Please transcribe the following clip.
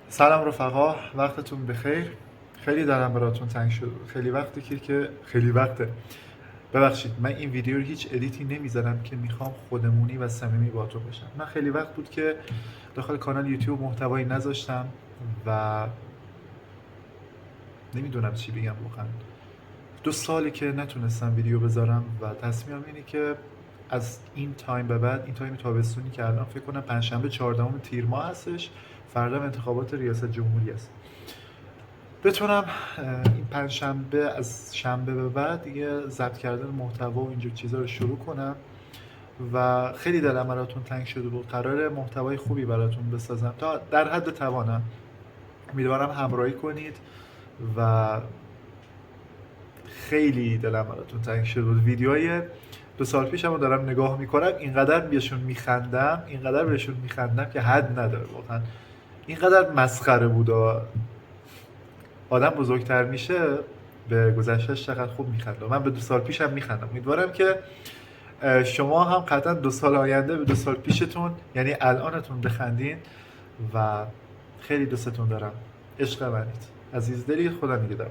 سلام رفقا، وقتتون بخیر. خیلی دلم براتون تنگ شد. خیلی وقته. ببخشید، من این ویدیو رو هیچ ادیتی نمیذارم که میخوام خودمونی و صمیمی باهاتون باشم. من خیلی وقت بود که داخل کانال یوتیوب محتوایی نذاشتم و نمیدونم چی بگم واقعا. 2 سالی که نتونستم ویدیو بذارم و تصمیمم اینه که از این تایم به بعد، این تایم تابستونی که الان فکر کنم پنجشنبه 14 تیر ماه هستش، فردا انتخابات ریاست جمهوری است، بتونم این پنجشنبه از شنبه به بعد دیگه ضبط کردن محتوا و اینجور چیزا رو شروع کنم. و خیلی دلم براتون تنگ شده بود، قرار محتوای خوبی براتون بسازم تا در حد توانم. امیدوارم همراهی کنید و خیلی دلم براتون تنگ شده بود. ویدیوهای 2 سال پیشم رو دارم نگاه میکنم، اینقدر بهشون میخندم که حد نداره واقعا. اینقدر مسخره بود. آدم بزرگتر میشه به گذشتهش چقدر خوب میخنده. من به 2 سال پیشم میخندم. امیدوارم که شما هم قطعا 2 سال آینده به 2 سال پیشتون، یعنی الانتون، بخندین و خیلی دوستتون دارم. عشق منید، عزیز دلی. خدا نگهدار.